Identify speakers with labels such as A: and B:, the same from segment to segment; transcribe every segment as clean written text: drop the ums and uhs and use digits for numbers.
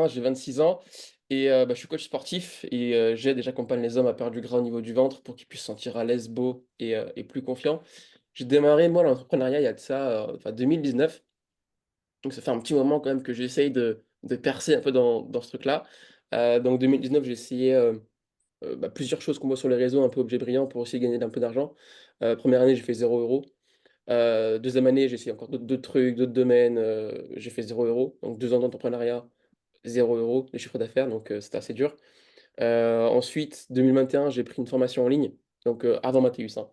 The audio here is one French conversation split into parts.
A: J'ai 26 ans et je suis coach sportif et j'aide et j'accompagne les hommes à perdre du gras au niveau du ventre pour qu'ils puissent se sentir à l'aise, beaux et plus confiants. J'ai démarré moi l'entrepreneuriat il y a de ça, 2019, donc ça fait un petit moment quand même que j'essaye de percer un peu dans ce truc-là. Donc 2019, j'ai essayé, plusieurs choses qu'on voit sur les réseaux, un peu objets brillants pour aussi gagner un peu d'argent. 1re année, j'ai fait 0 €. 2e année, j'ai essayé encore d'autres trucs, d'autres domaines, j'ai fait 0 €. Donc 2 ans d'entrepreneuriat, 0 € de chiffre d'affaires, donc c'était assez dur. Ensuite, 2021, j'ai pris une formation en ligne, donc avant Mathéus, hein.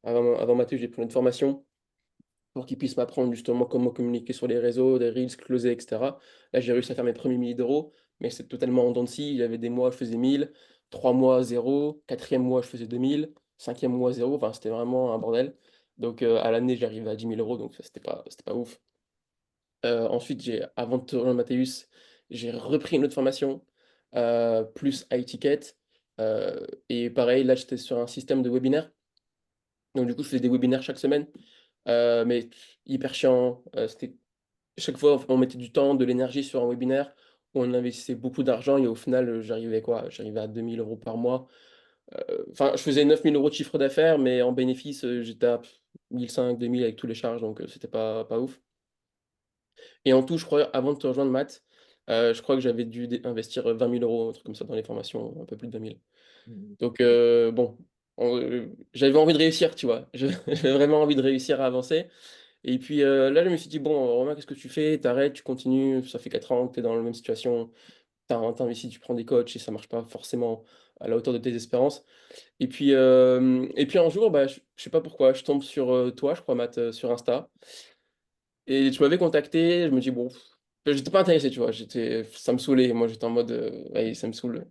A: Avant Mathéus, j'ai pris une formation pour qu'il puisse m'apprendre justement comment communiquer sur les réseaux, des reels, closer et cetera. Là, j'ai réussi à faire mes premiers 1 000 €, mais c'est totalement en dents de scie. Il y avait des mois, je faisais 1 000, 3 mois 0, 4e mois, je faisais 2 000, 5e mois 0, enfin, c'était vraiment un bordel. Donc à l'année, j'arrivais à 10 000 €, donc ça, c'était pas ouf. Ensuite, avant de te rejoindre Mathéus, j'ai repris une autre formation, plus high ticket, et pareil, là, j'étais sur un système de webinaire. Donc du coup, je faisais des webinaires chaque semaine, mais hyper chiant, c'était chaque fois, on mettait du temps, de l'énergie sur un webinaire, où on investissait beaucoup d'argent et au final, j'arrivais quoi? J'arrivais à 2 000 € par mois. Enfin, je faisais 9 000 € de chiffre d'affaires, mais en bénéfice, j'étais à 1 500-2 000 avec tous les charges, donc c'était pas ouf. Et en tout, je crois, avant de te rejoindre Matt, je crois que j'avais dû investir 20 000 €, un truc comme ça dans les formations, un peu plus de 20 000.
B: Mmh.
A: Donc bon, j'avais envie de réussir, tu vois? J'avais vraiment envie de réussir à avancer et puis, là, je me suis dit: «Bon, Romain, qu'est-ce que tu fais? Tu arrêtes, tu continues, ça fait 4 ans que tu es dans la même situation, tu investis, tu prends des coachs et ça marche pas forcément à la hauteur de tes espérances». Et puis un jour, je sais pas pourquoi, je tombe sur, toi, je crois Matt, sur Insta. Et tu m'avais contacté, je me dis: «Bon», j'étais pas intéressé, tu vois? Ça me saoulait. Moi, j'étais en mode, «Allez, ça me saoule,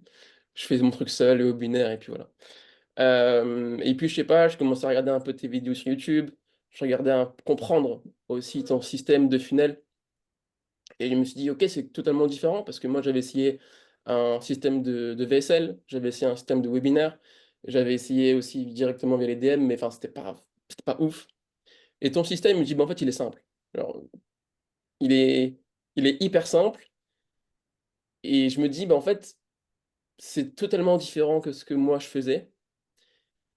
A: je fais mon truc seul, le webinaire et puis voilà». Et puis je sais pas, je commençais à regarder un peu tes vidéos sur YouTube, je regardais comprendre aussi ton système de funnel et je me suis dit: «OK, c'est totalement différent» parce que moi, j'avais essayé un système de VSL, j'avais essayé un système de webinaire, j'avais essayé aussi directement via les DM, mais enfin, c'était pas ouf. Et ton système, il me dit: «Bah, en fait, il est simple». Alors, il est il est hyper simple et je me dis: «Bah, en fait, c'est totalement différent que ce que moi je faisais»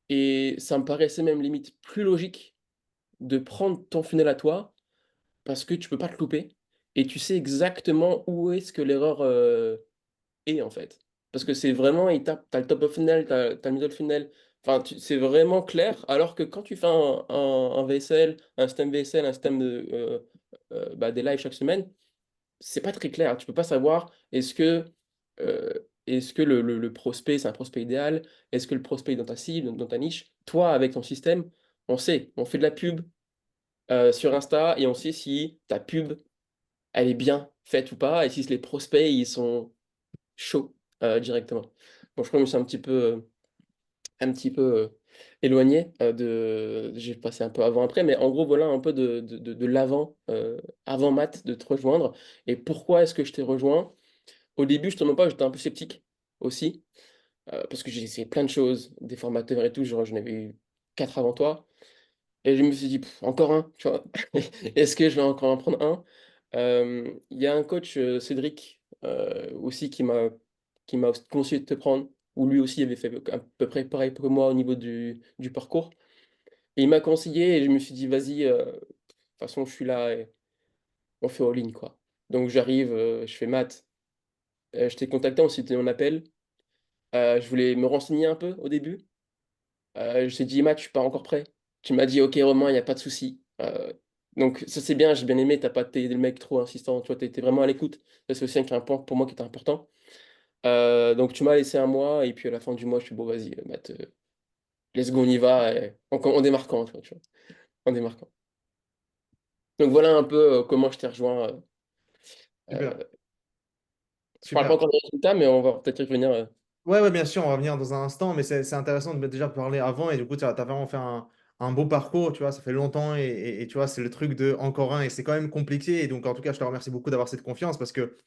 A: et ça me paraissait même limite plus logique de prendre ton funnel à toi parce que tu peux pas te louper et tu sais exactement où est-ce que l'erreur, est, en fait. Parce que c'est vraiment étape tu as le top of funnel, tu as le middle funnel, enfin, c'est vraiment clair alors que quand tu fais un VSL, un système VSL, un système de, des lives chaque semaine, c'est pas très clair. Tu peux pas savoir est-ce que le prospect, c'est un prospect idéal? Est-ce que le prospect est dans ta cible, dans ta niche? Toi, avec ton système, on sait, on fait de la pub, sur Insta et on sait si ta pub, elle est bien faite ou pas et si les prospects, ils sont chauds, directement. Bon, je crois que je me suis un petit peu, éloigné, j'ai passé un peu avant après, mais en gros, voilà un peu de l'avant, avant Matt, de te rejoindre et pourquoi est-ce que je t'ai rejoint? Au début, je te mens pas, j'étais un peu sceptique aussi, parce que j'ai essayé plein de choses, des formateurs et tout, genre j'en avais eu 4 avant toi et je me suis dit: Encore un?» tu vois? Est-ce que je vais encore en prendre un? Il y a un coach, Cédric, aussi qui m'a conseillé de te prendre, où lui aussi avait fait à peu près pareil que moi au niveau du parcours et il m'a conseillé et je me suis dit: «Vas-y, de toute façon je suis là et on fait all-in, quoi». Donc j'arrive, je fais: «Matt, je t'ai contacté, on s'est tenu en appel». Je voulais me renseigner un peu au début. Je t'ai dit: «Matt, je suis pas encore prêt». Tu m'as dit: «OK Romain, il y a pas de souci». Donc ça c'est bien, j'ai bien aimé, tu as pas été le mec trop insistant, tu vois? Tu étais vraiment à l'écoute. Ça c'est aussi un point pour moi qui était important. Donc tu m'as laissé un mois et puis à la fin du mois, je suis: «Bon vas-y, Matt, let's go, on y va et on démarre quand?» tu vois? On démarre quand? Donc voilà un peu, comment je t'ai rejoint,
B: Super,
A: heu, je parle pas
B: super.
A: encore des résultats, mais on va peut-être y revenir,
B: Ouais, ouais, bien sûr, on va venir dans un instant, mais c'est intéressant de me déjà parler avant et du coup, tu as vraiment fait un beau parcours, tu vois? Ça fait longtemps et tu vois, c'est le truc de encore un et c'est quand même compliqué et donc en tout cas, je te remercie beaucoup d'avoir cette confiance parce que,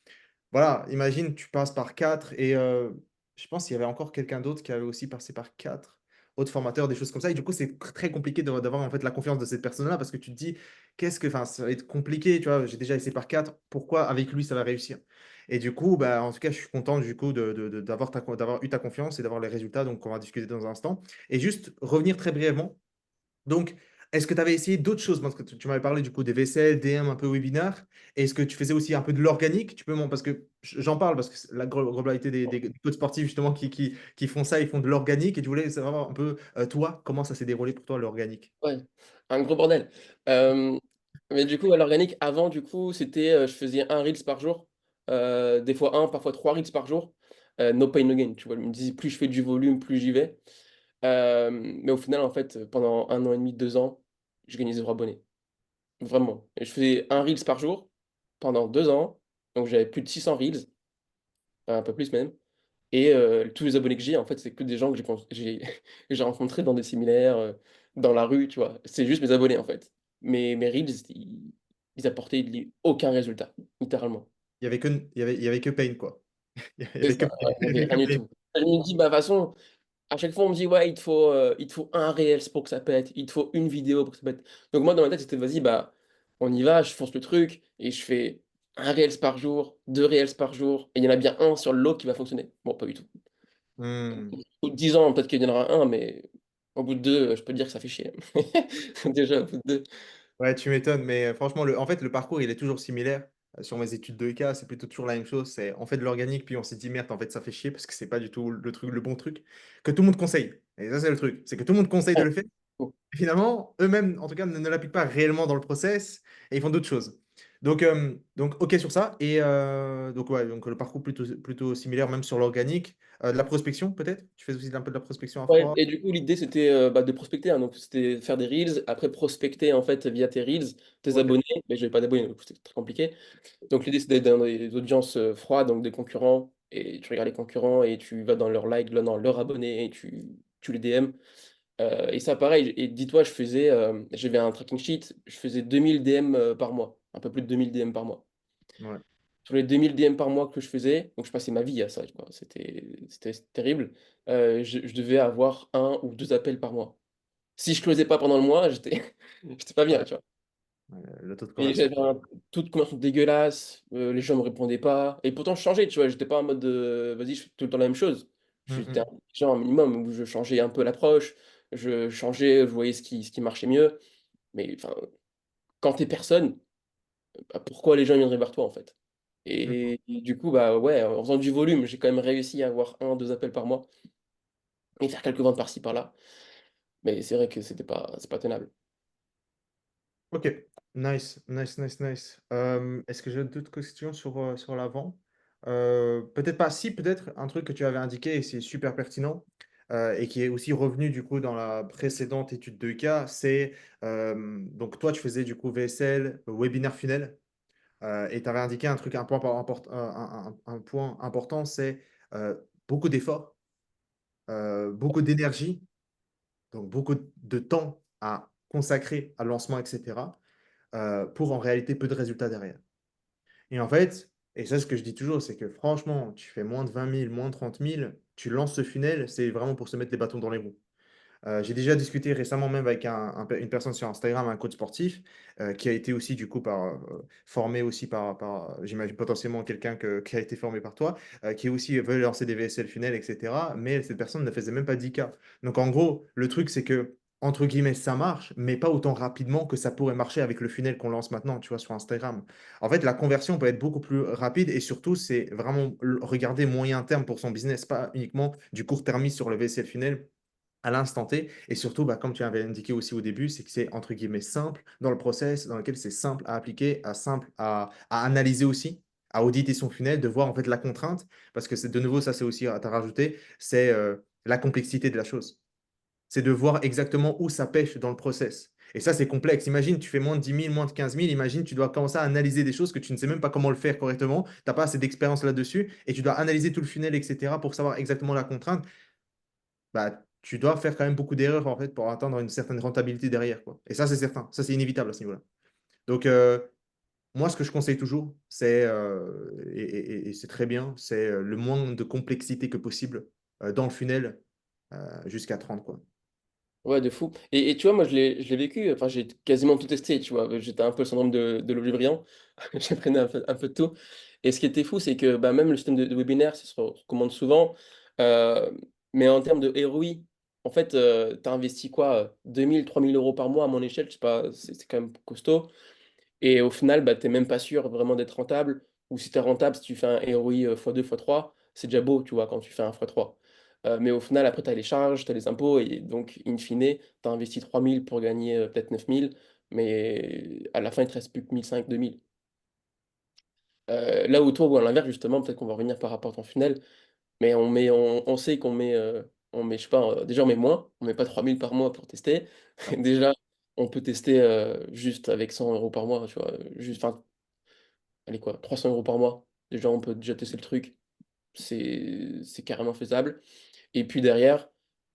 B: voilà, imagine, tu passes par 4 et je pense qu'il y avait encore quelqu'un d'autre qui avait aussi passé par 4. autres formateurs, des choses comme ça. Et du coup, c'est très compliqué d'avoir en fait la confiance de cette personne-là parce que tu te dis, enfin, ça va être compliqué, tu vois, j'ai déjà essayé par quatre, pourquoi avec lui ça va réussir? Et du coup, bah, en tout cas, je suis content du coup d'avoir eu ta confiance et d'avoir les résultats, donc on va discuter dans un instant. Et juste revenir très brièvement donc, est-ce que tu avais essayé d'autres choses? Parce que tu m'avais parlé du coup des vaisselles, DM un peu webinaire. Est-ce que tu faisais aussi un peu de l'organique? Parce que j'en parle parce que c'est la globalité des coachs sportifs justement qui font ça, ils font de l'organique et je voulais savoir un peu, toi, comment ça s'est déroulé pour toi l'organique?
A: Ouais, un gros bordel. Hem, mais du coup, à l'organique, avant, du coup, c'était, je faisais un reels par jour, des fois un, parfois 3 reels par jour, no pain, no gain, tu vois? Je me disais: «Plus je fais du volume, plus j'y vais». Mais au final, en fait, pendant 1 an et demi, 2 ans, je gagnais 0 abonnés. Vraiment. Et je faisais un reels par jour pendant 2 ans, donc j'avais plus de 600 reels, un peu plus même. Et tous les abonnés que j'ai, en fait, c'est que des gens que que j'ai rencontrés dans des séminaires, dans la rue, tu vois? C'est juste mes abonnés, en fait. Mes reels, ils apportaient aucun résultat, littéralement.
B: Il y avait que Pain quoi. Il y
A: C'est
B: avait que
A: ça,
B: Pain.
A: ouais, il y
B: Il y
A: avait
B: avait que
A: rien du
B: Pain.
A: tout. Je me dis: «Bah, de toute façon», à chaque fois, on me dit: «Ouais, il te faut un reels pour que ça pète, il te faut une vidéo pour que ça pète». Donc moi, dans ma tête, c'était: «Vas-y, bah, on y va, je fonce le truc et je fais un reels par jour, 2 reels par jour et il y en a bien un sur le lot qui va fonctionner». Bon, pas du tout.
B: Mmh.
A: Au bout de 10 ans, peut-être qu'il y en aura un, mais au bout de 2, je peux te dire que ça fait chier. Déjà, au bout de 2.
B: Ouais, tu m'étonnes, mais franchement, en fait, le parcours, il est toujours similaire. Sur mes études de cas, c'est plutôt toujours la même chose. C'est on fait de l'organique, puis on s'est dit merde, en fait, ça fait chier parce que c'est pas du tout le bon truc que tout le monde conseille. Et ça, c'est le truc, c'est que tout le monde conseille de
A: Ouais.
B: le faire. Finalement, eux-mêmes, en tout cas, ne l'appliquent pas réellement dans le process et ils font d'autres choses. Donc, ok sur ça. Et donc, ouais, donc le parcours plutôt similaire, même sur l'organique. De la prospection, peut-être? Tu fais aussi un peu de la prospection à
A: Ouais,
B: froid?
A: et du coup, l'idée, c'était, bah, de prospecter, hein, donc c'était faire des reels, après prospecter, en fait, via tes reels, tes
B: Ok.
A: abonnés, mais j'avais pas d'abonnés, donc c'était très compliqué. Donc l'idée, c'est d'être dans des audiences, froides, donc des concurrents et tu regardes les concurrents et tu vas dans leurs likes, là, dans leurs abonnés et tu les DM. Et ça pareil et dis-toi, j'avais un tracking sheet, je faisais 2000 DM, par mois, un peu plus de 2000 DM par mois.
B: Ouais.
A: Sur les 2000 DM par mois que je faisais, donc je passais ma vie à ça, tu vois? C'était terrible. Je devais avoir un ou 2 appels par mois. Si je closais pas pendant le mois, j'étais j'étais pas bien,
B: Ouais.
A: tu vois?
B: Ouais, le taux de
A: Et
B: conversion.
A: j'avais un taux de conversion dégueulasse, les gens me répondaient pas et pourtant je changeais, tu vois? J'étais pas en mode, vas-y, je fais tout le temps la même chose. J'étais
B: Mhm.
A: intelligent un minimum où je changeais un peu l'approche, je changeais, je voyais ce qui marchait mieux. Mais enfin, quand tu es personne, bah, pourquoi les gens viendraient vers toi, en fait?
B: Mhm.
A: Et du coup, bah, ouais, en faisant du volume, j'ai quand même réussi à avoir un, 2 appels par mois et faire quelques ventes par-ci par-là. Mais c'est vrai que c'est pas tenable.
B: Ok, nice, nice, nice, nice. Est-ce que j'ai d'autres questions sur l'avant? Peut-être pas. Si, peut-être un truc que tu avais indiqué et c'est super pertinent et qui est aussi revenu du coup dans la précédente étude de cas, c'est donc toi tu faisais du coup VSL, webinaire funnel et tu avais indiqué un truc, un point important, c'est euh, beaucoup d'efforts, beaucoup d'énergie, donc beaucoup de temps à consacrer à lancement, etc. Pour en réalité peu de résultats derrière. Et en fait, et ça, ce que je dis toujours, c'est que franchement, tu fais moins de 20 000, moins de 30 000, tu lances ce funnel, c'est vraiment pour se mettre les bâtons dans les roues. J'ai déjà discuté récemment même avec une personne sur Instagram, un coach sportif, qui a été aussi du coup formé aussi j'imagine potentiellement quelqu'un qui a été formé par toi, qui aussi veut lancer des VSL funnels, etc. Mais cette personne ne faisait même pas 10K. Donc en gros, le truc c'est que, entre guillemets, ça marche, mais pas autant rapidement que ça pourrait marcher avec le funnel qu'on lance maintenant, tu vois, sur Instagram. En fait, la conversion peut être beaucoup plus rapide et surtout, c'est vraiment regarder moyen terme pour son business, pas uniquement du court-termisme sur le VSL funnel à l'instant T. Et surtout, bah, comme tu avais indiqué aussi au début, c'est que c'est entre guillemets simple dans le process, dans lequel c'est simple à appliquer, simple à analyser aussi, à auditer son funnel, de voir en fait la contrainte, parce que c'est de nouveau, ça c'est aussi à rajouter, c'est la complexité de la chose. C'est de voir exactement où ça pêche dans le process. Et ça, c'est complexe. Imagine, tu fais moins de 10 000, moins de 15 000. Imagine, tu dois commencer à analyser des choses que tu ne sais même pas comment le faire correctement. Tu n'as pas assez d'expérience là-dessus. Et tu dois analyser tout le funnel, etc., pour savoir exactement la contrainte, bah, tu dois faire quand même beaucoup d'erreurs en fait pour atteindre une certaine rentabilité derrière, quoi. Et ça, c'est certain. Ça, c'est inévitable à ce niveau-là. Donc, moi, ce que je conseille toujours, c'est, et c'est très bien, c'est le moins de complexité que possible dans le funnel jusqu'à 30 quoi.
A: Ouais, de fou. Et tu vois, moi, je l'ai vécu, enfin, j'ai quasiment tout testé, tu vois. J'étais un peu le syndrome de l'objet brillant. J'apprenais un peu de tout. Et ce qui était fou, c'est que bah, même le système de webinaire, ça se recommande souvent. euh, mais en termes de ROI, en fait, tu as investi quoi? 2 000, 3 000 € par mois à mon échelle, je sais pas, c'est quand même costaud. Et au final, bah, tu même pas sûr vraiment d'être rentable. Ou si tu es rentable, si tu fais un ROI x2, x3, c'est déjà beau, tu vois, quand tu fais un x3. Mais au final, après, tu as les charges, tu as les impôts, et donc, in fine, tu as investi 3 000 pour gagner peut-être 9 000, mais à la fin, il te reste plus que 1 500, 2 000. Là où toi, ou à l'inverse, justement, peut-être qu'on va revenir par rapport à ton funnel, mais on sait qu'on met, je sais pas, déjà, on met moins, on met pas 3 000 par mois pour tester.
B: Ouais.
A: Déjà, on peut tester juste avec 100 € par mois, tu vois, juste, enfin, allez quoi, 300 € par mois. Déjà, on peut déjà tester le truc. C'est carrément faisable. Et puis derrière,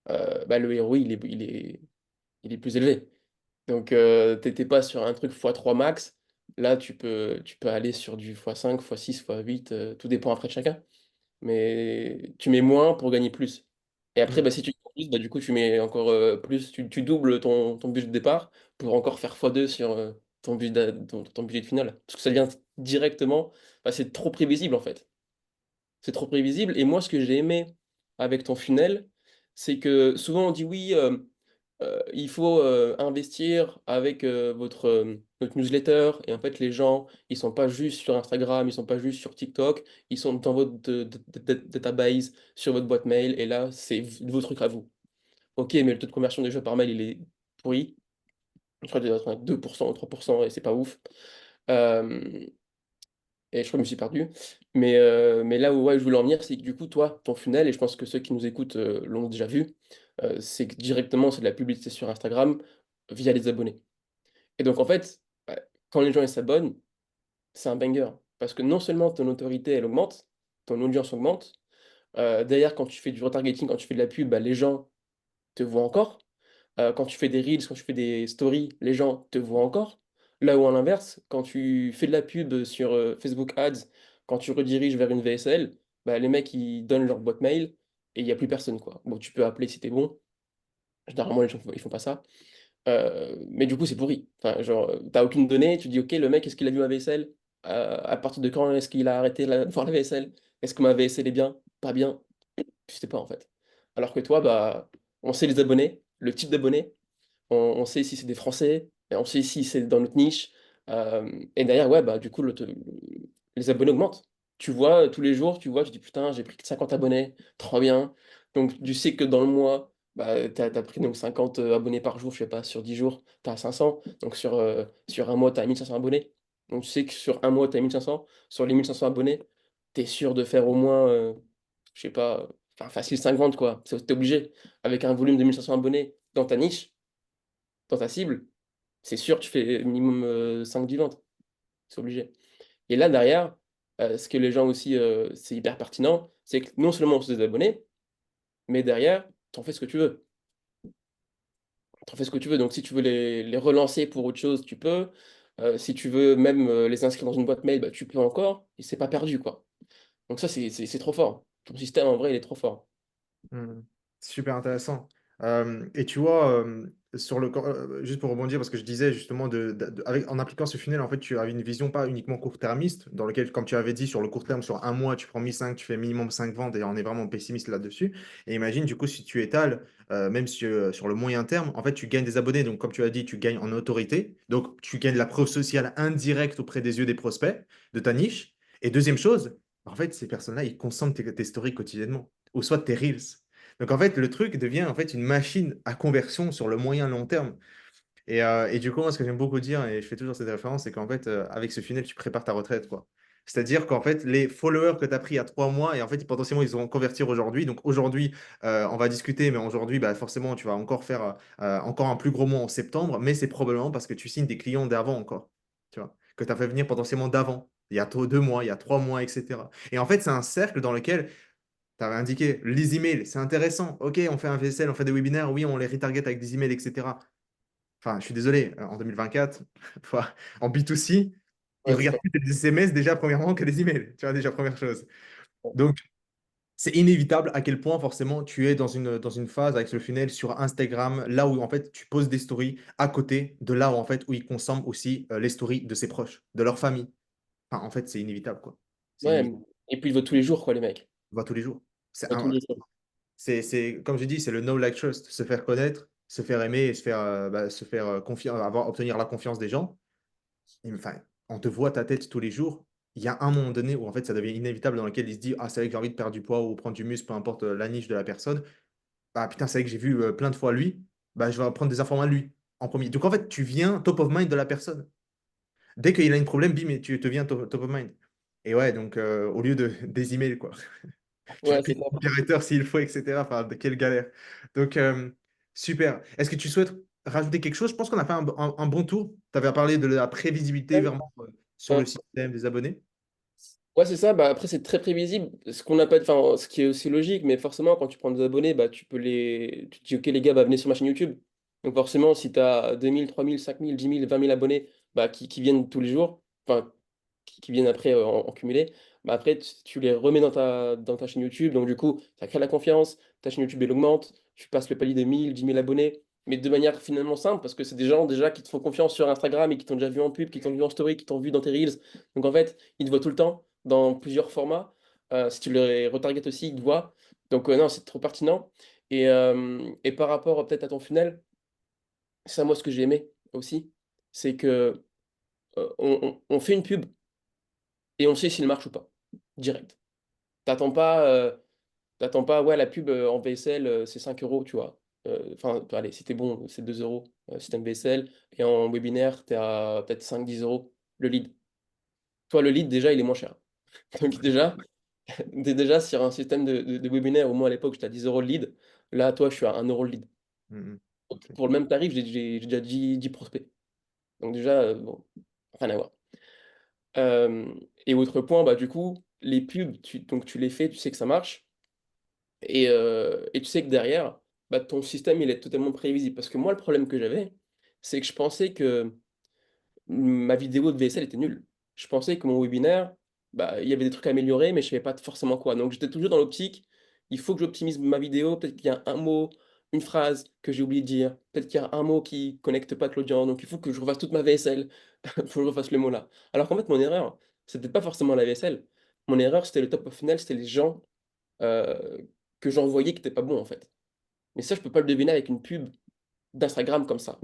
A: bah, le ROI, il est plus élevé. Donc, t'étais pas sur un truc x3 max. Là, tu peux aller sur du x5, x6, x8, tout dépend après de chacun. Mais tu mets moins pour gagner plus. Et après,
B: Mm.
A: bah, si tu gagnes plus, bah, du coup, tu mets encore plus, tu doubles ton budget de départ pour encore faire x2 sur ton budget de finale. Parce que ça vient directement, bah, c'est trop prévisible en fait. C'est trop prévisible. Et moi, ce que j'ai aimé avec ton funnel, c'est que souvent on dit oui, il faut investir avec notre newsletter. Et en fait, les gens, ils sont pas juste sur Instagram, ils sont pas juste sur TikTok, ils sont dans votre database, sur votre boîte mail. Et là, c'est vos trucs à vous. Ok, mais le taux de conversion déjà par mail, il est pourri. Je crois qu'il doit être à 2% ou 3%, et c'est pas ouf. Euh, et je crois que je me suis perdu. Mais là où ouais, je voulais en venir, c'est que du coup, toi, ton funnel, et je pense que ceux qui nous écoutent l'ont déjà vu, c'est que directement, c'est de la publicité sur Instagram via les abonnés. Et donc, en fait, bah, quand les gens ils s'abonnent, c'est un banger. Parce que non seulement ton autorité, elle augmente, ton audience augmente, derrière, quand tu fais du retargeting, quand tu fais de la pub, bah, les gens te voient encore. Quand tu fais des reels, quand tu fais des stories, les gens te voient encore. Là où à l'inverse, quand tu fais de la pub sur Facebook Ads, quand tu rediriges vers une VSL, bah, les mecs ils donnent leur boîte mail et il n'y a plus personne quoi. Bon, tu peux appeler si t'es bon. Généralement les gens ils font pas ça. Mais du coup c'est pourri. Enfin, genre, t'as aucune donnée, tu dis ok le mec est-ce qu'il a vu ma VSL? À partir de quand est-ce qu'il a arrêté de voir la VSL? Est-ce que ma VSL est bien? Pas bien? Tu sais pas en fait. Alors que toi, bah, on sait les abonnés, le type d'abonnés. On sait si c'est des Français, et on sait si c'est dans notre niche. Et derrière, ouais, bah, du coup, les abonnés augmentent. Tu vois, tous les jours, tu vois, tu dis putain, j'ai pris que 50 abonnés, trop bien. Donc, tu sais que dans le mois, bah, t'as pris donc 50 abonnés par jour, je sais pas, sur 10 jours, t'as 500. Donc, sur un mois, t'as 1500 abonnés. Donc, tu sais que sur un mois, t'as 1500. Sur les 1500 abonnés, t'es sûr de faire au moins, je sais pas, enfin, facile 5 ventes, quoi. T'es obligé. Avec un volume de 1500 abonnés dans ta niche, dans ta cible, c'est sûr, tu fais minimum 5-10 ventes. C'est obligé. Et là, derrière, ce que les gens aussi, c'est hyper pertinent, c'est que non seulement on se des abonnés, mais derrière, t'en fais ce que tu veux. T'en fais ce que tu veux. Donc, si tu veux les relancer pour autre chose, tu peux. Si tu veux même les inscrire dans une boîte mail, bah, tu peux encore. Et c'est pas perdu, quoi. Donc, ça, c'est trop fort. Ton système, en vrai, il est trop fort.
B: Hmm. Super intéressant. Et tu vois, juste pour rebondir, parce que je disais justement, en appliquant ce funnel, en fait, tu as une vision pas uniquement court-termiste, dans lequel, comme tu avais dit, sur le court terme, sur un mois, tu prends 1005, tu fais minimum 5 ventes et on est vraiment pessimiste là-dessus. Et imagine, du coup, si tu étales, même sur le moyen terme, en fait, tu gagnes des abonnés. Donc, comme tu as dit, tu gagnes en autorité. Donc, tu gagnes la preuve sociale indirecte auprès des yeux des prospects de ta niche. Et deuxième chose, en fait, ces personnes-là, ils consomment tes stories quotidiennement, ou soit tes reels. Donc en fait, le truc devient en fait une machine à conversion sur le moyen long terme. Et du coup, moi, ce que j'aime beaucoup dire, et je fais toujours cette référence, c'est qu'en fait, avec ce funnel, tu prépares ta retraite, quoi. C'est-à-dire qu'en fait, les followers que tu as pris il y a 3 mois, et en fait, potentiellement, ils vont convertir aujourd'hui. Donc aujourd'hui, on va discuter, mais aujourd'hui, bah, forcément, tu vas encore faire encore un plus gros mois en septembre, mais c'est probablement parce que tu signes des clients d'avant encore, tu vois, que tu as fait venir potentiellement d'avant. Il y a 2 mois, il y a 3 mois, etc. Et en fait, c'est un cercle dans lequel tu avais indiqué les emails, c'est intéressant. Ok, on fait un VSL, on fait des webinaires, oui, on les retarget avec des emails, etc. Enfin, je suis désolé, en 2024, enfin, en B2C, ils
A: Ouais, c'est
B: regardent
A: pas.
B: plus des SMS déjà, premièrement, que des emails. Tu vois, déjà, première chose. Donc, c'est inévitable à quel point forcément tu es dans une phase avec le funnel sur Instagram, là où en fait tu poses des stories à côté de là où en fait où ils consomment aussi les stories de ses proches, de leur famille. Enfin, en fait, c'est inévitable, quoi. C'est
A: Ouais,
B: inévitable.
A: et puis ils votent tous les jours, quoi, les mecs.
B: On voit tous les jours.
A: Ils votent tous les jours.
B: Comme j'ai dit, c'est le know, like, trust. Se faire connaître, se faire aimer et se faire obtenir la confiance des gens. Et, enfin, on te voit ta tête tous les jours. Il y a un moment donné où en fait ça devient inévitable dans lequel il se dit ah c'est vrai que j'ai envie de perdre du poids ou prendre du muscle, peu importe la niche de la personne. Ah putain, c'est vrai que j'ai vu plein de fois lui, bah je vais prendre des informations à lui en premier. Donc en fait, tu viens top of mind de la personne. Dès qu'il a un problème, bim, et tu te viens top of mind. Et ouais, donc au lieu de des emails quoi. Tu
A: Ouais,
B: payes
A: c'est
B: ton
A: ça.
B: copywriter s'il faut, etc. Enfin, quelle galère. Donc, super. Est-ce que tu souhaites rajouter quelque chose? Je pense qu'on a fait un bon tour. Tu avais parlé de la prévisibilité vraiment sur
A: Euh,
B: le système des abonnés.
A: Ouais, c'est ça. Bah, après, c'est très prévisible. Ce qu'on n'a pas, enfin, ce qui est aussi logique, mais forcément, quand tu prends des abonnés, bah, tu te dis, OK, les gars, bah, venez sur ma chaîne YouTube. Donc, forcément, si tu as 2000, 3000, 5000, 10 000, 20 000 abonnés bah, qui viennent tous les jours, enfin, qui viennent après en cumulé, bah, après, tu les remets dans ta chaîne YouTube. Donc, du coup, ça crée la confiance. Ta chaîne YouTube, elle augmente. Tu passes le palier de 1000, 10 000 abonnés. Mais de manière finalement simple, parce que c'est des gens déjà qui te font confiance sur Instagram et qui t'ont déjà vu en pub, qui t'ont vu en story, qui t'ont vu dans tes Reels. Donc, en fait, ils te voient tout le temps dans plusieurs formats. Si tu les retargetes aussi, ils te voient. Donc, non, c'est trop pertinent. Et par rapport peut-être à ton funnel, ça, moi, ce que j'ai aimé aussi, c'est que on fait une pub et on sait s'il marche ou pas. Direct. T'attends pas, ouais, la pub en VSL, c'est 5 euros, tu vois. Enfin, allez, si t'es bon, c'est 2 euros si t'aimes VSL. Et en webinaire, t'es à peut-être 5-10 euros le lead. Toi, le lead, déjà, il est moins cher. Donc, déjà, déjà, sur un système de webinaire, au moins à l'époque, j'étais à 10 euros le lead. Là, toi, je suis à 1 euro le lead.
B: Mhm. Ok.
A: Pour le même tarif, j'ai déjà 10 prospects. Donc déjà, bon, rien à voir. Euh, et autre point, bah, du coup, les pubs, donc tu les fais, tu sais que ça marche. Et tu sais que derrière, bah, ton système, il est totalement prévisible. Parce que moi, le problème que j'avais, c'est que je pensais que ma vidéo de VSL était nulle. Je pensais que mon webinaire, bah, il y avait des trucs à améliorer, mais je savais pas forcément quoi. Donc j'étais toujours dans l'optique, il faut que j'optimise ma vidéo. Peut-être qu'il y a un mot, une phrase que j'ai oublié de dire. Peut-être qu'il y a un mot qui connecte pas avec l'audience. Donc il faut que je refasse toute ma VSL. Il faut que je refasse le mot là. Alors qu'en fait, mon erreur, c'était pas forcément la VSL. Mon erreur, c'était le top of funnel, c'était les gens euh, que j'envoyais qui n'étaient pas bons en fait. Mais ça, je peux pas le deviner avec une pub d'Instagram comme ça.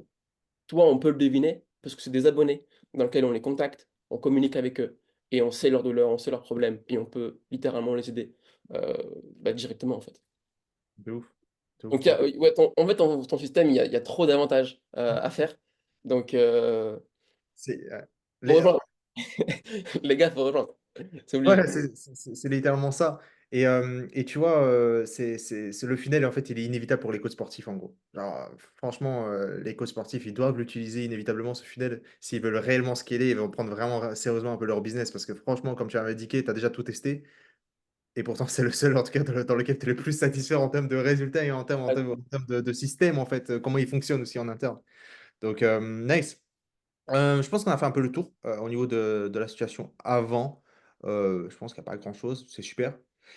A: Toi, on peut le deviner parce que c'est des abonnés dans lesquels on les contacte, on communique avec eux et on sait leurs douleurs, on sait leurs problèmes et on peut littéralement les aider euh, bah, directement en fait.
B: De ouf. De ouf,
A: Donc,
B: de ouf.
A: ouais, en fait, ton système, il y a trop d'avantages à faire. Donc,
B: C'est,
A: faut
B: les,
A: rejoindre. Les gars, faut rejoindre. C'est
B: Ouais,
A: obligé.
B: c'est littéralement ça. Et tu vois, c'est le funnel, en fait, il est inévitable pour les coachs sportifs, en gros. Genre, franchement, les coachs sportifs, ils doivent l'utiliser inévitablement, ce funnel, s'ils veulent réellement scaler, ils vont prendre vraiment sérieusement un peu leur business. Parce que franchement, comme tu avais indiqué, tu as déjà tout testé. Et pourtant, c'est le seul, en tout cas, dans lequel tu es le plus satisfait en termes de résultats et en termes de système, en fait, comment il fonctionne aussi en interne. Donc, nice. Je pense qu'on a fait un peu le tour au niveau de la situation avant. Je pense qu'il n'y a pas grand-chose, c'est super.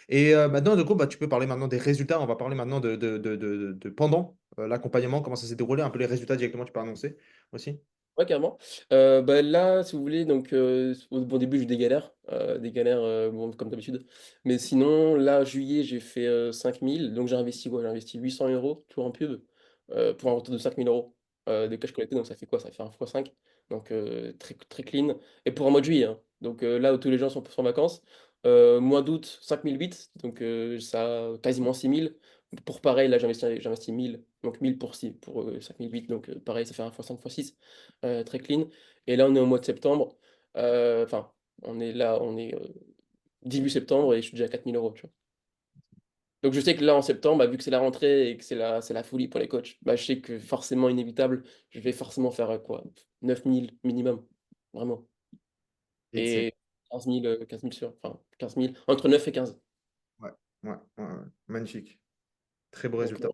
B: Et maintenant, du coup, bah, tu peux parler maintenant des résultats. On va parler maintenant de pendant l'accompagnement, comment ça s'est déroulé, un peu les résultats directement, tu peux annoncer aussi.
A: Ouais, carrément. Bah, là, si vous voulez, donc, au bon début, j'ai eu des galères bon, comme d'habitude. Mais sinon, là, juillet, j'ai fait 5000. Donc, j'ai investi quoi? J'ai investi 800 euros, toujours en pub, pour un retour de 5000 € de cash collecté. Donc, ça fait quoi? Ça fait un x 5. Donc, très, très clean. Et pour un mois de juillet, hein. Donc, là où tous les gens sont en vacances. Mois d'août, 5008. Donc, ça a quasiment 6000. Pour pareil, là, j'investis 1000. Donc, 1000 pour 5008. Donc, pareil, ça fait un x 5 x 6 très clean. Et là, on est au mois de septembre. Enfin, on est là, on est début septembre et je suis déjà à 4000 €, tu vois. Donc je sais que là, en septembre, bah, vu que c'est la rentrée et que c'est la folie pour les coachs, bah, je sais que forcément, inévitable, je vais forcément faire quoi? 9000 minimum, vraiment.
B: Et c'est
A: Et 15 000, 15 000 sûr, enfin 15 000, entre 9 et 15.
B: ouais, ouais. Magnifique. Très beau
A: Donc,
B: résultat.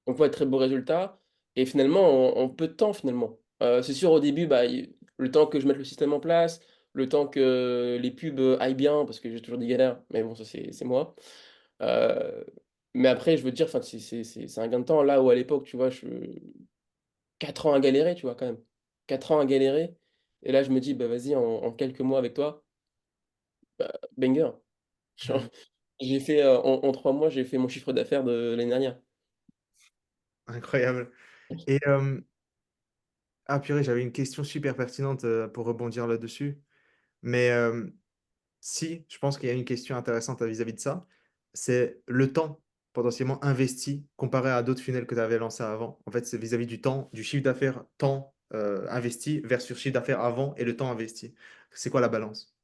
A: ouais, très beau résultat. Et finalement, en peu de temps, finalement. C'est sûr, au début, bah, le temps que je mette le système en place, le temps que les pubs aillent bien, parce que j'ai toujours des galères, mais bon, ça, c'est moi. Heu, mais après, je veux dire, enfin, c'est un gain de temps. Là où à l'époque, tu vois, 4 ans à galérer, tu vois, quand même. 4 ans à galérer et là, je me dis: «Bah, vas-y, en quelques mois avec toi, banger». Genre,
B: Mmh.
A: j'ai fait, en 3 mois, j'ai fait mon chiffre d'affaires de l'année dernière.
B: Incroyable et ah purée, j'avais une question super pertinente, pour rebondir là-dessus, mais si, je pense qu'il y a une question intéressante à vis-à-vis de ça, c'est le temps potentiellement investi comparé à d'autres funnels que tu avais lancés avant. En fait, c'est vis-à-vis du temps, du chiffre d'affaires, temps, investi versus chiffre d'affaires avant et le temps investi. C'est quoi la balance?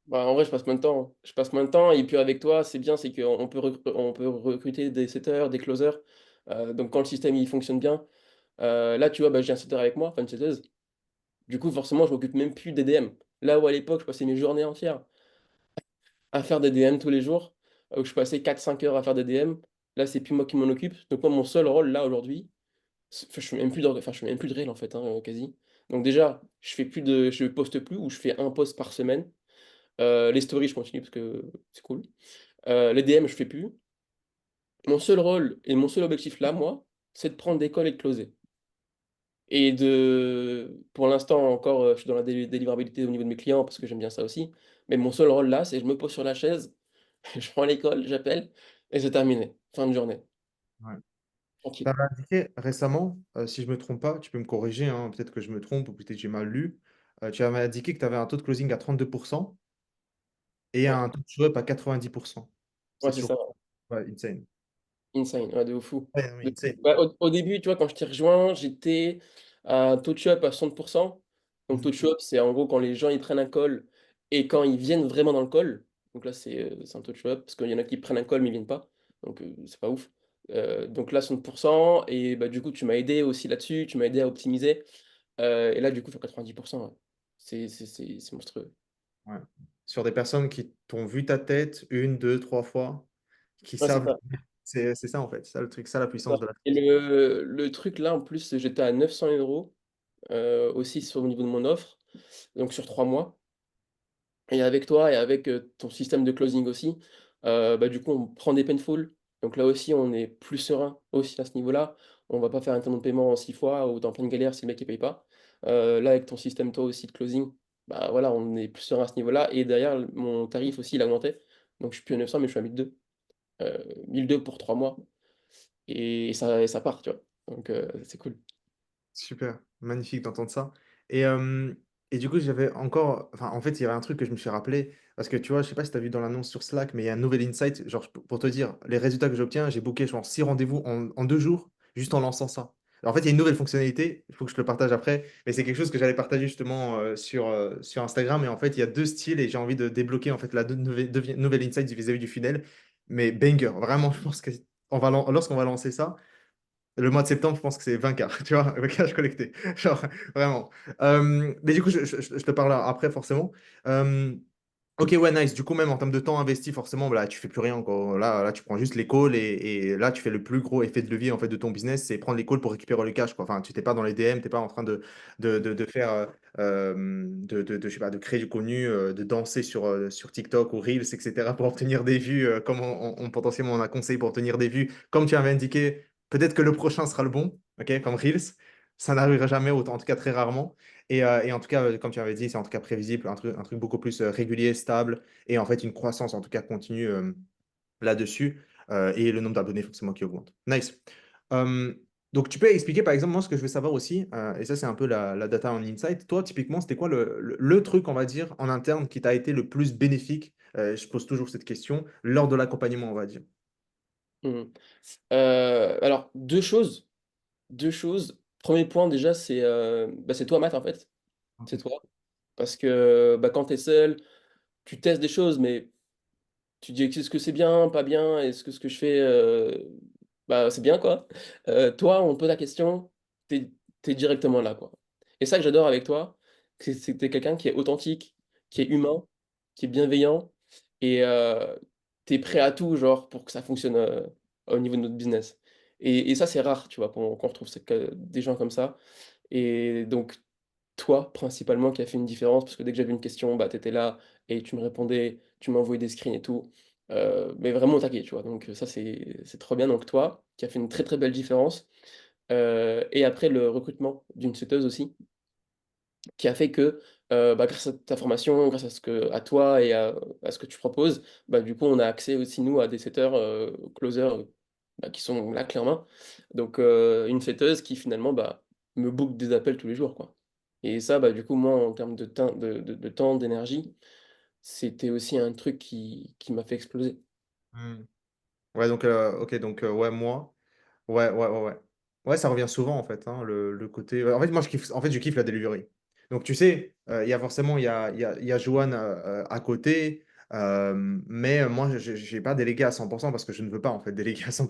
A: Bah, en vrai, je passe moins de temps, hein. Je passe moins de temps et puis avec toi, c'est bien, c'est on peut recruter des setters, des closers, donc quand le système, il fonctionne bien, là, tu vois, bah, j'ai un setter avec moi, enfin une setteuse. Du coup, forcément, je m'occupe même plus des DM. Là où à l'époque, je passais mes journées entières à faire des DM tous les jours, où je passais 4 5 heures à faire des DM. Là, c'est plus moi qui m'en occupe. Donc moi, mon seul rôle là, aujourd'hui, enfin, je fais même plus de réels en fait, hein, quasi. Donc déjà, je poste plus ou je fais un post par semaine. Les stories, je continue parce que c'est cool. Les DM, je fais plus. Mon seul rôle et mon seul objectif là, moi, c'est de prendre des calls et de closer. Et pour l'instant encore, je suis dans la délivrabilité au niveau de mes clients parce que j'aime bien ça aussi. Mais mon seul rôle là, c'est je me pose sur la chaise, je prends les calls, j'appelle et c'est terminé. Fin de journée,
B: Ouais. Tu
A: tranquille.
B: avais indiqué récemment, si je me trompe pas, tu peux me corriger, hein, peut-être que je me trompe ou peut-être j'ai mal lu. Tu avais indiqué que tu avais un taux de closing à 32 et
A: Ouais,
B: un taux de show up à 90.
A: ouais,
B: C'est
A: c'est
B: toujours
A: ça.
B: ouais, insane.
A: Insane, ouais, de fou.
B: Ouais, non,
A: De fou.
B: insane.
A: Bah, au début, tu vois, quand je t'ai rejoint, j'étais à touch up à 60. Donc
B: Mmh.
A: touch up, c'est en gros quand les gens ils prennent un call et quand ils viennent vraiment dans le call. Donc là, c'est un touch up parce qu'il y en a qui prennent un call mais ils viennent pas. Donc c'est pas ouf. Donc là, 60 et bah, du coup, tu m'as aidé aussi là-dessus, tu m'as aidé à optimiser. Et là, du coup, je suis à 90. Ouais. C'est monstrueux.
B: Ouais. Sur des personnes qui t'ont vu ta tête une, deux, 3 fois, qui
A: Ouais, c'est
B: savent
A: ça.
B: c'est ça en fait, c'est ça le truc, ça la
A: C'est ça.
B: puissance de la
A: Et
B: chose.
A: le truc là, en plus, j'étais à 900 € aussi sur au niveau de mon offre, donc sur 3 mois et avec toi et avec, ton système de closing aussi, bah, du coup, on prend des painful, donc là aussi, on est plus serein aussi à ce niveau-là. On va pas faire un terme de paiement en 6 fois ou tu en pleine galère si le mec il paye pas. Là, avec ton système toi aussi de closing, bah, voilà, on est plus serein à ce niveau-là et derrière mon tarif aussi, il a augmenté, donc je suis plus à 900 mais je suis à 1 200, 1 200 pour 3 mois et ça part, tu vois? Donc c'est cool.
B: Super, magnifique d'entendre ça et et du coup, j'avais encore enfin, en fait, il y avait un truc que je me suis rappelé parce que tu vois, je sais pas si tu as vu dans l'annonce sur Slack, mais il y a un nouvel insight, genre pour te dire, les résultats que j'obtiens, j'ai booké genre 6 rendez-vous en 2 jours, juste en lançant ça. Alors, en fait, il y a une nouvelle fonctionnalité, il faut que je te le partage après, mais c'est quelque chose que j'allais partager justement, sur Instagram et en fait, il y a 2 styles et j'ai envie de débloquer en fait la nouvelle insight vis-à-vis du funnel, mais banger, vraiment, je pense qu'on va lorsqu'on va lancer ça, le mois de septembre, je pense que c'est 20K, tu vois? Le cash collecté, genre vraiment. Mais du coup, je te parle après forcément. Hem, OK, ouais, nice. Du coup, même en termes de temps investi, forcément, là, tu fais plus rien, quoi. Là, tu prends juste les calls et là, tu fais le plus gros effet de levier, en fait, de ton business, c'est prendre les calls pour récupérer le cash, quoi. Enfin, tu pas dans les DM, tu pas en train de faire, je sais pas, de créer du contenu, de danser sur TikTok ou Reels et cetera pour obtenir des vues, comme potentiellement on a conseillé pour obtenir des vues. Comme tu avais indiqué, peut-être que le prochain sera le bon, OK, comme Reels. Ça n'arrivera jamais, autant en tout cas très rarement. Et en tout cas, comme tu avais dit, c'est en tout cas prévisible, un truc beaucoup plus régulier, stable, et en fait une croissance en tout cas continue là-dessus, et le nombre d'abonnés forcément qui augmente. Nice. Euh, donc tu peux expliquer par exemple, moi ce que je veux savoir aussi, et ça c'est un peu la data en insight, toi typiquement c'était quoi le truc on va dire en interne qui t'a été le plus bénéfique, je pose toujours cette question, lors de l'accompagnement on va dire.
A: Mmh. Alors 2 choses. Premier point déjà, bah, c'est toi Matt, en fait. C'est
B: Ok.
A: toi. Parce que, bah, quand tu es seul, tu testes des choses, mais tu dis: «Est-ce que c'est bien, pas bien? Est-ce que ce que je fais, bah, c'est bien, quoi?» Toi, on te pose la question, tu es directement là, quoi. Et ça que j'adore avec toi, c'est que tu es quelqu'un qui est authentique, qui est humain, qui est bienveillant et tu es prêt à tout, genre, pour que ça fonctionne, au niveau de notre business. Et ça, c'est rare, tu vois, qu'on retrouve des gens comme ça. Et donc toi, principalement, qui a fait une différence, parce que dès que j'avais une question, bah, tu étais là et tu me répondais, tu m'envoyais des screens et tout. mais vraiment au taquet, tu vois? Donc ça, c'est trop bien. Donc toi, qui as fait une très, très belle différence, et après le recrutement d'une setteuse aussi, qui a fait que, bah, grâce à ta formation, grâce à ce que à toi et à ce que tu proposes, bah, du coup, on a accès aussi nous à des setters, closers, bah, qui sont là clairement. Donc une setteuse qui finalement, bah, me book des appels tous les jours, quoi. Et ça, bah, du coup, moi, en termes de temps, de temps, d'énergie, c'était aussi un truc qui m'a fait exploser.
B: Mmh. Ouais, donc, OK, donc, ouais, moi, ouais, ouais, ouais, ouais. Ouais, ça revient souvent, en fait, hein, le côté en fait, moi, je kiffe la delivery. Donc, tu sais, il y a forcément, il y a Joanne, à côté, mais, moi, j'ai pas délégué à 100 parce que je ne veux pas, en fait, déléguer à 100.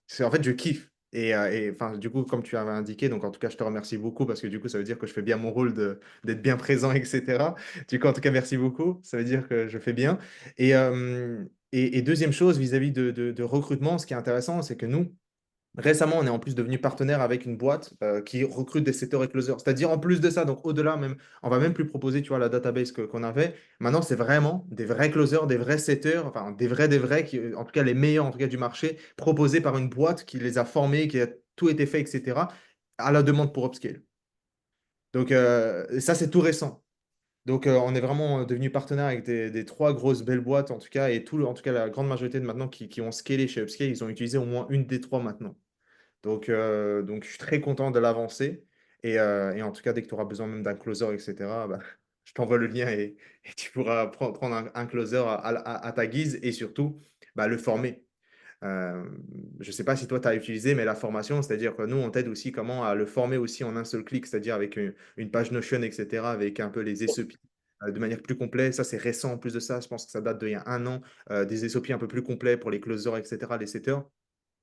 B: C'est en fait, je kiffe et enfin, du coup, comme tu avais indiqué, donc en tout cas, je te remercie beaucoup parce que, du coup, ça veut dire que je fais bien mon rôle d'être bien présent et cetera. Du coup, en tout cas, merci beaucoup. Ça veut dire que je fais bien et 2e chose vis-à-vis de recrutement, ce qui est intéressant, c'est que nous, récemment, on est en plus devenu partenaire avec une boîte, qui recrute des setters et closers. C'est-à-dire en plus de ça, donc au-delà même, on va même plus proposer, tu vois, la database qu'on avait. Maintenant, c'est vraiment des vrais closers, des vrais setters, enfin des vrais qui, en tout cas les meilleurs en tout cas du marché, proposés par une boîte qui les a formés, qui a tout été fait et cetera, à la demande pour upscale. Donc, ça, c'est tout récent. Donc, on est vraiment, devenu partenaire avec des 3 grosses belles boîtes en tout cas et tout en tout cas la grande majorité de maintenant qui ont scalé chez Upscale, ils ont utilisé au moins une des 3 maintenant. Donc je suis très content de l'avancée et en tout cas, dès que tu auras besoin même d'un closer et cetera, bah, je t'envoie le lien et tu pourras prendre un closer à ta guise et surtout, bah, le former. Je ne sais pas si toi tu as utilisé, mais la formation, c'est-à-dire que nous, on t'aide aussi comment à le former aussi en un seul clic, c'est-à-dire avec une page Notion et cetera, avec un peu les SOP, de manière plus complète. Ça, c'est récent en plus de ça, je pense que ça date d'il y a 1 an, des SOP un peu plus complets pour les closers et cetera, les setters.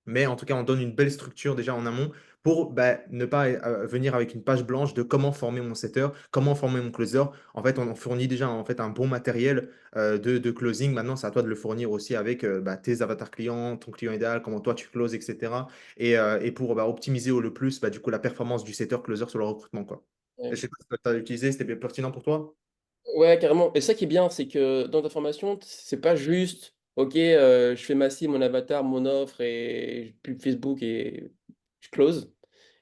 B: Mais en tout cas, on donne une belle structure déjà en amont pour bah, ne pas venir avec une page blanche de comment former mon setter, comment former mon closer. En fait, on fournit déjà en fait, un bon matériel de closing. Maintenant, c'est à toi de le fournir aussi avec bah, tes avatars clients, ton client idéal, comment toi tu closes, etc. Et pour bah, optimiser au le plus bah, du coup, la performance du setter closer sur le recrutement, quoi. Et
A: Ouais.
B: je sais pas si tu as utilisé, c'était bien pertinent pour toi?
A: Ouais, carrément. Et ça qui est bien, c'est que dans ta formation, c'est pas juste: «OK, je fais ma cible, mon avatar, mon offre et pub Facebook et je close».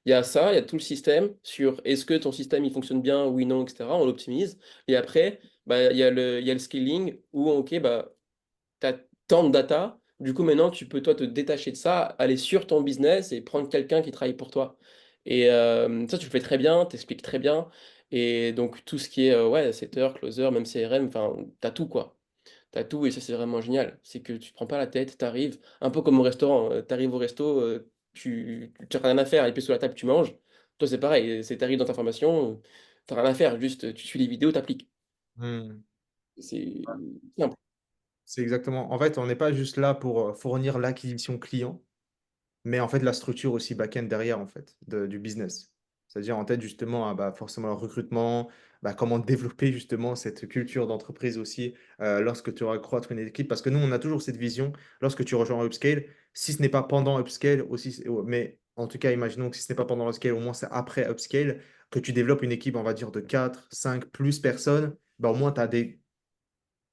A: Il y a ça, il y a tout le système sur est-ce que ton système il fonctionne bien, oui, non, et cetera, on l'optimise et après, bah, il y a le scaling où OK, bah, tu as tant de data, du coup maintenant tu peux toi te détacher de ça, aller sur ton business et prendre quelqu'un qui travaille pour toi et ça tu le fais très bien, tu expliques très bien et donc tout ce qui est, ouais, setter, closer, même CRM, enfin, tu as tout quoi. Tu as tout et ça c'est vraiment génial. C'est que tu te prends pas la tête, tu arrives un peu comme au restaurant, tu arrives au resto, tu as rien à faire, les pieds sur la table, tu manges. Toi c'est pareil, c'est tu arrives dans ta formation, tu as rien à faire, juste, tu suis les vidéos, tu appliques.
B: Hmm.
A: C'est simple.
B: C'est exactement. En fait, on n'est pas juste là pour fournir l'acquisition client, mais en fait, la structure aussi back-end derrière, en fait, du business. C'est-à-dire en tête justement, bah, forcément le recrutement, bah, comment développer justement cette culture d'entreprise aussi lorsque tu auras croître une équipe. Parce que nous, on a toujours cette vision, lorsque tu rejoins Upscale, si ce n'est pas pendant Upscale aussi, mais en tout cas, imaginons que si ce n'est pas pendant Upscale, au moins c'est après Upscale, que tu développes une équipe, on va dire, de 4 5 plus personnes, bah, au moins tu as des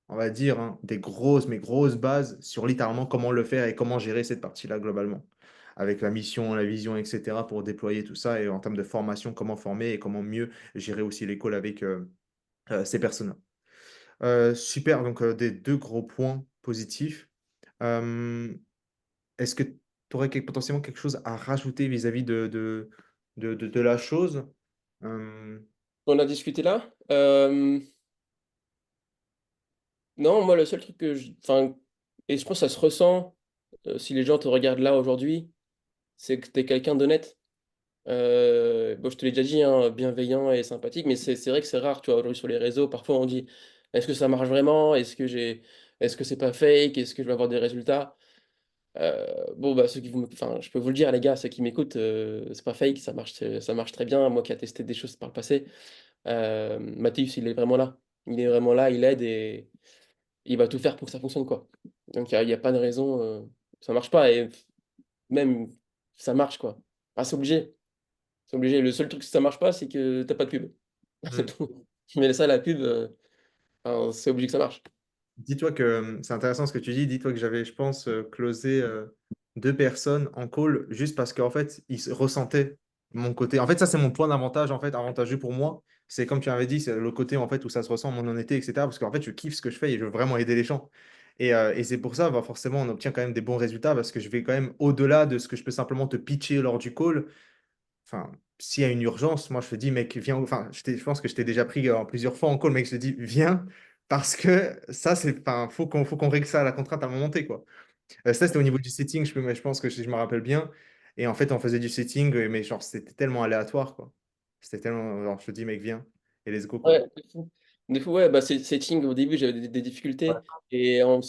B: on va dire, hein, des grosses, mais grosses bases sur littéralement comment le faire et comment gérer cette partie-là globalement. Avec la mission, la vision, etc. pour déployer tout ça et en termes de formation, comment former et comment mieux gérer aussi l'école avec ces personnes-là. Super, donc des 2 gros points positifs. Hem, Est-ce que tu aurais potentiellement quelque chose à rajouter vis-à-vis de la chose? Hem,
A: On a discuté là? Non, moi, le seul truc que enfin, et je pense que ça se ressent, si les gens te regardent là aujourd'hui, c'est que tu es quelqu'un d'honnête. Bon, je te l'ai déjà dit, hein, bienveillant et sympathique, mais c'est vrai que c'est rare, tu vois? Aujourd'hui sur les réseaux, parfois on dit: «Est-ce que ça marche vraiment? Est-ce que c'est pas fake? Est-ce que je vais avoir des résultats?» Bon, bah, ceux qui vous enfin, je peux vous le dire les gars, ceux qui m'écoutent, c'est pas fake, ça marche très bien. Moi qui a testé des choses par le passé, Matheus, il est vraiment là. Il est vraiment là, il aide et il va tout faire pour que ça fonctionne, quoi. Donc il y a pas de raison, ça marche pas et même ça marche, quoi. Ah, c'est obligé, c'est obligé. Le seul truc si ça marche pas, c'est que tu as pas de pub. C'est
B: mmh,
A: tout. Mais ça, la pub, enfin, c'est obligé que ça marche.
B: Dis-toi que c'est intéressant ce que tu dis. Dis-toi que j'avais, je pense, closé deux personnes en call juste parce qu'en fait, ils se ressentaient mon côté. En fait, ça, c'est mon point d'avantage, en fait, avantageux pour moi. C'est comme tu avais dit, c'est le côté en fait où ça se ressent, mon honnêteté, etc. Parce qu'en fait, je kiffe ce que je fais et je veux vraiment aider les gens. Et c'est pour ça, bah, forcément, on obtient quand même des bons résultats parce que je vais quand même au-delà de ce que je peux simplement te pitcher lors du call. Enfin, s'il y a une urgence, moi je te dis, mec, viens. Enfin, je pense que je t'ai déjà pris plusieurs fois en call, mec, je te dis, viens, parce que ça, c'est. Enfin, faut qu'on règle ça à la contrainte à un moment T, quoi. Ça, c'était au niveau du setting, je pense que je me rappelle bien. Et en fait, on faisait du setting, mais genre, c'était tellement aléatoire, quoi. C'était tellement. Genre, je te dis, mec, viens, et let's go, quoi.
A: Ouais, de fou. De fou, ouais, bah, setting, au début, j'avais des difficultés. Et en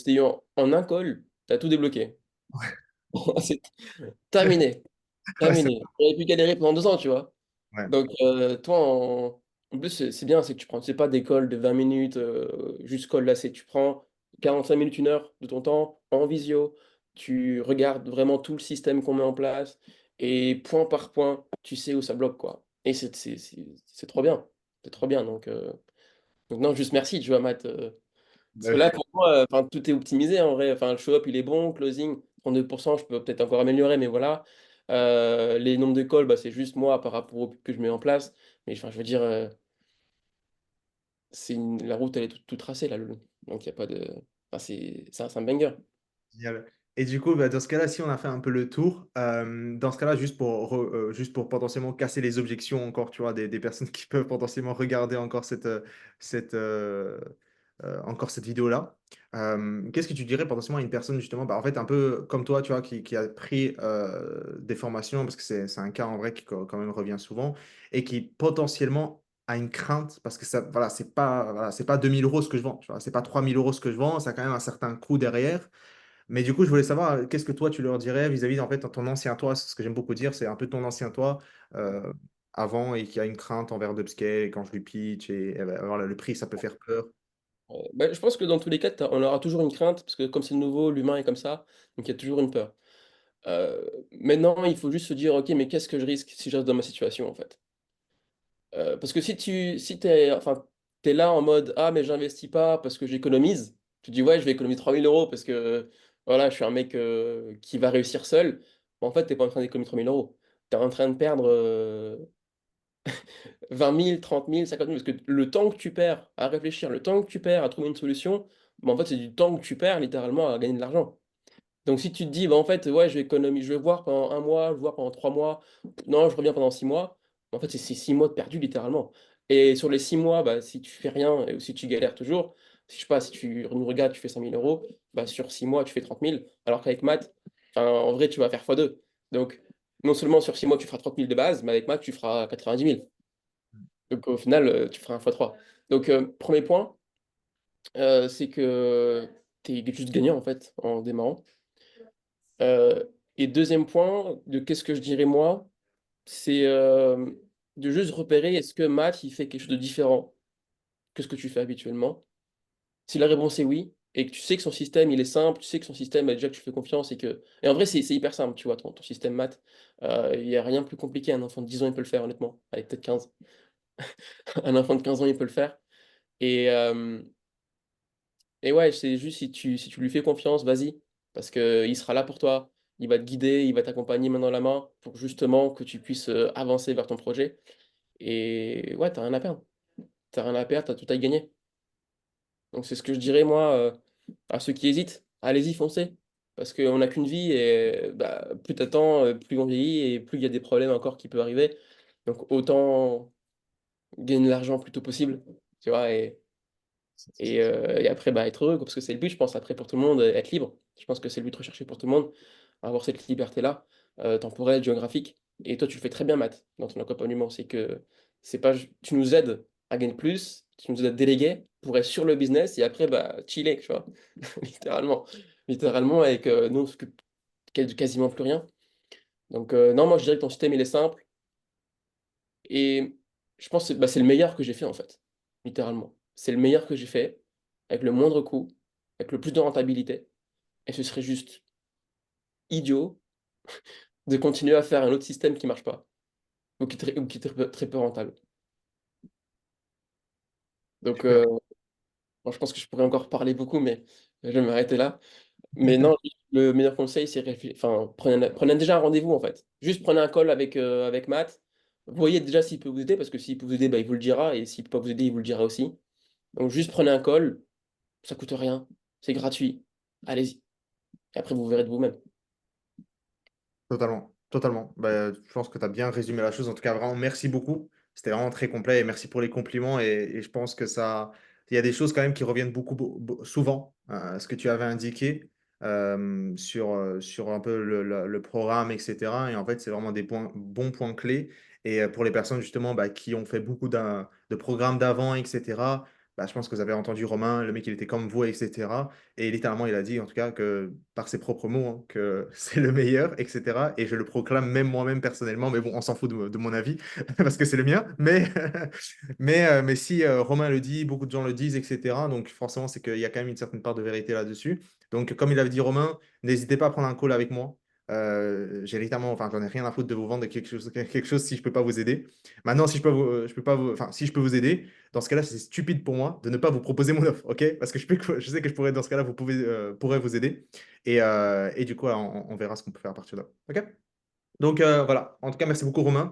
A: un call, t'as tout débloqué. C'est terminé.
B: Ouais, c'est
A: Terminé. J'aurais pu galérer pendant 2 ans, tu vois.
B: ouais.
A: Donc, toi, en plus, c'est bien, c'est que tu prends, c'est pas des calls de 20 minutes, juste call là, c'est tu prends 45 minutes, 1 heure de ton temps en visio, tu regardes vraiment tout le système qu'on met en place, et point par point, tu sais où ça bloque, quoi. Et c'est trop bien. C'est trop bien. Donc non, juste merci, tu vois, Matt. Parce que
B: Ouais.
A: là, pour moi, enfin, tout est optimisé en vrai. Enfin, le show-up, il est bon, closing, 32%, je peux peut-être encore améliorer, mais voilà. Les nombres de calls, bah, c'est juste moi par rapport au pub que je mets en place. Mais enfin, je veux dire, la route, elle est toute tracée, là. Donc, il n'y a pas de. Enfin, c'est un banger.
B: Génial. Et du coup, bah, dans ce cas-là, si on a fait un peu le tour, dans ce cas-là, juste pour potentiellement casser les objections encore, tu vois, des personnes qui peuvent potentiellement regarder encore cette, euh, encore cette vidéo-là, qu'est-ce que tu dirais potentiellement à une personne, justement, bah, en fait, un peu comme toi, tu vois, qui a pris des formations, parce que c'est un cas en vrai qui quand même revient souvent, et qui potentiellement a une crainte, parce que ça, voilà, c'est pas 2 000 € ce que je vends, tu vois, c'est pas 3 000 € ce que je vends, ça a quand même un certain coût derrière. Mais du coup, je voulais savoir, qu'est-ce que toi, tu leur dirais vis-à-vis, en fait, de ton ancien toi, ce que j'aime beaucoup dire, c'est un peu ton ancien toi euh, avant et qui a une crainte envers Dubscale, et quand je lui pitch, et ben, voilà, le prix, ça peut faire peur.
A: Bah, je pense que dans tous les cas, on aura toujours une crainte, parce que comme c'est nouveau, l'humain est comme ça, donc il y a toujours une peur. Maintenant, il faut juste se dire, ok, mais qu'est-ce que je risque si je reste dans ma situation, en fait? Parce que si t'es, enfin, t'es là en mode, ah, mais j'investis pas parce que j'économise, tu dis, ouais, je vais économiser 3 000 € parce que, voilà, je suis un mec qui va réussir seul. Mais en fait, t'es pas en train d'économiser 3 000 €. T'es en train de perdre 20 000, 30 000, 50 000, parce que le temps que tu perds à réfléchir, le temps que tu perds à trouver une solution, bah, en fait, c'est du temps que tu perds littéralement à gagner de l'argent. Donc si tu te dis, bah, en fait, ouais, je vais voir pendant 1 mois, je vais voir pendant 3 mois, non, je reviens pendant 6 mois, en fait, c'est 6 mois de perdu littéralement. Et sur les 6 mois, bah, si tu fais rien et si tu galères toujours, si je sais pas, si tu nous regardes, tu fais 5 000 €, bah, sur 6 mois, tu fais 30 000, alors qu'avec maths, enfin, en vrai, tu vas faire x2. Donc, non seulement sur 6 mois, tu feras 30 000 de base, mais avec maths, tu feras 90 000. Donc, au final, tu feras un x3. Donc, premier point, c'est que tu es juste gagnant, en fait, en démarrant. Euh, et deuxième point, de qu'est-ce que je dirais moi, c'est de juste repérer est-ce que Matt il fait quelque chose de différent que ce que tu fais habituellement. Si la réponse est oui, et que tu sais que son système il est simple, tu sais que son système déjà que tu fais confiance et en vrai c'est hyper simple, tu vois, ton système maths, il n'y a rien de plus compliqué, un enfant de 10 ans il peut le faire honnêtement, avec peut-être 15. Un enfant de 15 ans il peut le faire. Et, euh, Et ouais, c'est juste si tu lui fais confiance, vas-y, parce qu'il sera là pour toi, il va te guider, il va t'accompagner main dans la main pour justement que tu puisses avancer vers ton projet. Et ouais, t'as rien à perdre. T'as rien à perdre, t'as tout à gagner. Donc c'est ce que je dirais moi à ceux qui hésitent, allez-y, foncez. Parce qu'on n'a qu'une vie et bah, plus t'attends, plus on vieillit et plus il y a des problèmes encore qui peuvent arriver. Donc autant gagner de l'argent le plus tôt possible, tu vois, et après, bah, être heureux, quoi, parce que c'est le but, je pense, après, pour tout le monde, être libre. Je pense que c'est le but recherché pour tout le monde, avoir cette liberté-là, temporelle, géographique. Et toi, tu le fais très bien, Matt, dans ton accompagnement. C'est que c'est pas, tu nous aides à gagner plus, tu nous aides à déléguer pour être sur le business et après, bah, chiller, tu vois, littéralement. Littéralement, avec nous, on s'occupe de quasiment plus rien. Donc, non, moi, je dirais que ton système, il est simple. Et je pense que c'est le meilleur que j'ai fait, en fait, littéralement. C'est le meilleur que j'ai fait, avec le moindre coût, avec le plus de rentabilité. Et ce serait juste idiot de continuer à faire un autre système qui marche pas, ou qui est très peu rentable. Donc,
B: Super.
A: Bon, je pense que je pourrais encore parler beaucoup, mais je vais m'arrêter là. Mais non, le meilleur conseil, c'est enfin, prenez déjà un rendez-vous, en fait. Juste prenez un call avec Matt. Voyez déjà s'il peut vous aider, parce que s'il peut vous aider, bah, il vous le dira, et s'il peut pas vous aider, il vous le dira aussi. Donc juste prenez un call, ça coûte rien, c'est gratuit. Allez-y. Et après, vous verrez de vous-même.
B: Totalement, totalement. Bah, je pense que tu as bien résumé la chose. En tout cas, vraiment, merci beaucoup. C'était vraiment très complet et merci pour les compliments. Et je pense que ça, il y a des choses quand même qui reviennent beaucoup, souvent, ce que tu avais indiqué sur un peu le programme, etc. Et en fait, c'est vraiment des bons points clés. Et pour les personnes justement bah, qui ont fait beaucoup de programmes d'avant, etc., bah, je pense que vous avez entendu Romain, le mec, il était comme vous, etc. Et littéralement, il a dit, en tout cas, que par ses propres mots, hein, que c'est le meilleur, etc. Et je le proclame même moi-même personnellement, mais bon, on s'en fout de mon avis, parce que c'est le mien. Mais si Romain le dit, beaucoup de gens le disent, etc. Donc forcément, c'est qu'il y a quand même une certaine part de vérité là-dessus. Donc, comme il avait dit Romain, n'hésitez pas à prendre un call avec moi. J'ai littéralement, enfin, j'en ai rien à foutre de vous vendre quelque chose si je peux pas vous aider. Maintenant, si je peux pas vous, enfin, si je peux vous aider, dans ce cas-là, c'est stupide pour moi de ne pas vous proposer mon offre, ok? Parce que je sais que je pourrais, dans ce cas-là, pourrais vous aider. Et du coup, on verra ce qu'on peut faire à partir de là. Ok? Donc voilà. En tout cas, merci beaucoup, Romain.